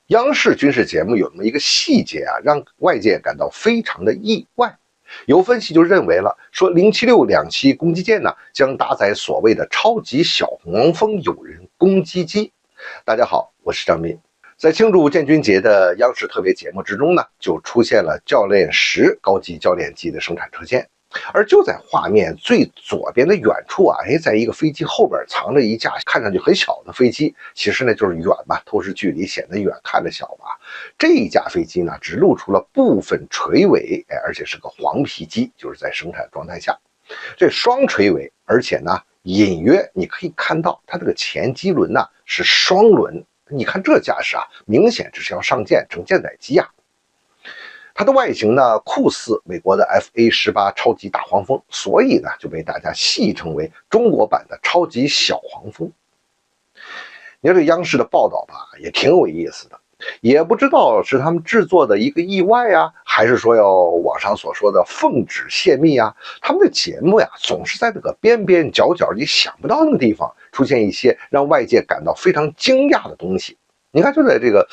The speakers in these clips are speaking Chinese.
央视军事节目有那么一个细节啊，让外界感到非常的意外。有分析就认为了，说076两栖攻击舰呢将搭载所谓的超级小黄蜂有人攻击机。大家好，我是张斌。在庆祝建军节的央视特别节目之中呢，就出现了教练10高级教练机的生产车间。而就在画面最左边的远处啊，在一个飞机后边藏着一架看上去很小的飞机，其实呢就是远吧，透视距离显得远，看着小吧。这一架飞机呢只露出了部分垂尾，而且是个黄皮机，就是在生产状态下，这双垂尾，而且呢隐约你可以看到它这个前机轮呢是双轮，你看这架势啊，明显这是要上舰成舰载机啊。它的外形呢酷似美国的 FA-18超级大黄蜂，所以呢就被大家戏称为中国版的超级小黄蜂。你看这央视的报道吧，也挺有意思的，也不知道是他们制作的一个意外啊，还是说要网上所说的奉旨泄密啊。他们的节目呀，总是在那个边边角角你想不到那个地方出现一些让外界感到非常惊讶的东西。你看，就在这个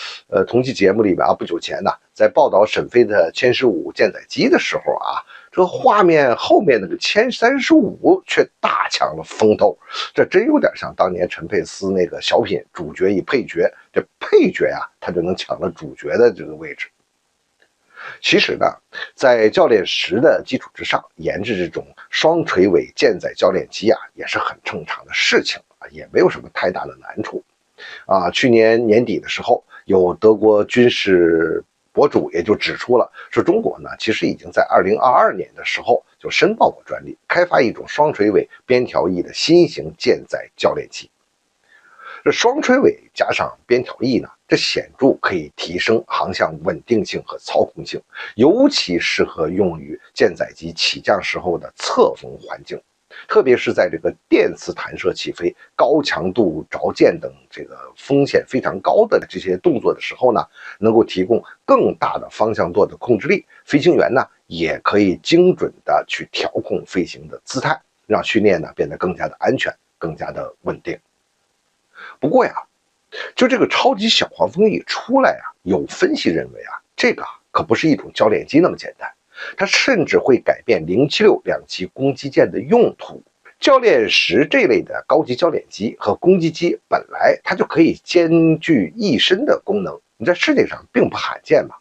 同期节目里面啊，不久前呢，在报道沈飞的歼15舰载机的时候啊，这个画面后面那个歼35却大抢了风头，这真有点像当年陈佩斯那个小品主角与配角，这配角呀，他就能抢了主角的这个位置。其实呢，在教练10的基础之上，研制这种双垂尾舰载教练机啊，也是很正常的事情啊，也没有什么太大的难处。去年年底的时候，有德国军事博主也就指出了，说中国呢其实已经在2022年的时候就申报过专利，开发一种双垂尾边条翼的新型舰载教练机。这双垂尾加上边条翼呢，这显著可以提升航向稳定性和操控性，尤其适合用于舰载机起降时候的侧风环境。特别是在这个电磁弹射起飞、高强度着舰等这个风险非常高的这些动作的时候呢，能够提供更大的方向舵的控制力，飞行员呢也可以精准的去调控飞行的姿态，让训练呢变得更加的安全、更加的稳定。不过呀，就这个超级小黄蜂一出来啊，有分析认为啊，这个可不是一种教练机那么简单。它甚至会改变076两栖攻击舰的用途。教练10这类的高级教练机和攻击机本来它就可以兼具一身的功能，你在世界上并不罕见嘛。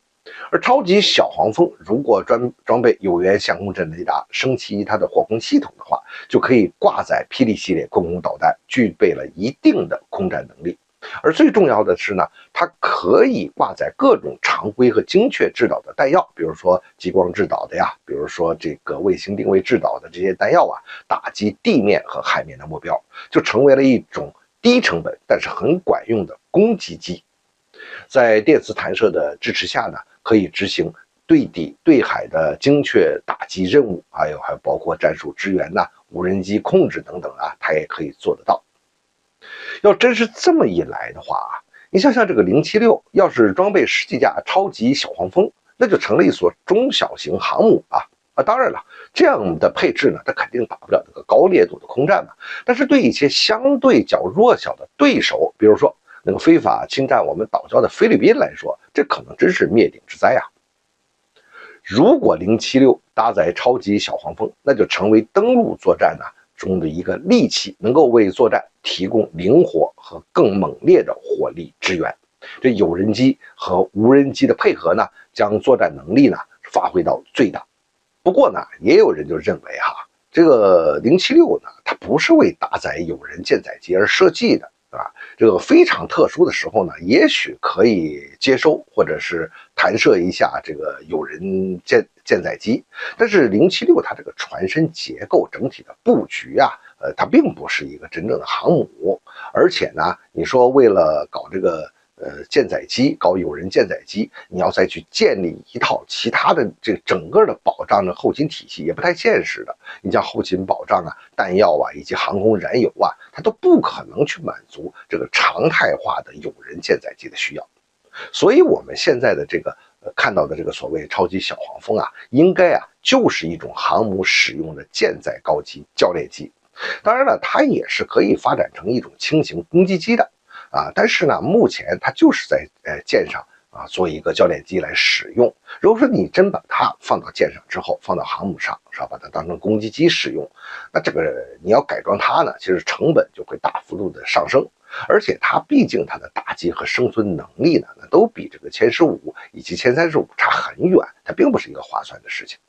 而超级小黄蜂如果装备有源相控阵雷达，升级它的火控系统的话，就可以挂载霹雳系列空空导弹，具备了一定的空战能力。而最重要的是呢，它可以挂载各种常规和精确制导的弹药，比如说激光制导的呀，比如说这个卫星定位制导的这些弹药啊，打击地面和海面的目标，就成为了一种低成本但是很管用的攻击机。在电磁弹射的支持下呢，可以执行对地对海的精确打击任务，还有包括战术支援呐、无人机控制等等啊，它也可以做得到。要真是这么一来的话啊，你想想这个076要是装备10几架超级小黄蜂，那就成了一所中小型航母啊！当然了，这样的配置呢，它肯定打不了那个高烈度的空战嘛。但是对一些相对较弱小的对手，比如说那个非法侵占我们岛礁的菲律宾来说，这可能真是灭顶之灾啊！如果076搭载超级小黄蜂，那就成为登陆作战呢中的一个利器，能够为作战提供灵活和更猛烈的火力支援。这有人机和无人机的配合呢，将作战能力呢发挥到最大。不过呢，也有人就认为这个076呢，它不是为搭载有人舰载机而设计的，对吧？这个非常特殊的时候呢，也许可以接收或者是弹射一下这个有人舰载机，但是076它这个船身结构整体的布局啊，它并不是一个真正的航母，而且呢，你说为了搞这个舰载机，搞有人舰载机，你要再去建立一套其他的这整个的保障的后勤体系，也不太现实的。你像后勤保障啊、弹药啊以及航空燃油啊，它都不可能去满足这个常态化的有人舰载机的需要。所以我们现在的这个看到的这个所谓超级小黄蜂啊，应该就是一种航母使用的舰载高级教练机。当然了，它也是可以发展成一种轻型攻击机的。但是呢，目前它就是在舰上做一个教练机来使用。如果说你真把它放到舰上之后，放到航母上，是吧？把它当成攻击机使用，那这个你要改装它呢，其实成本就会大幅度的上升。而且它毕竟它的打击和生存能力呢，那都比这个歼15以及歼35差很远，它并不是一个划算的事情。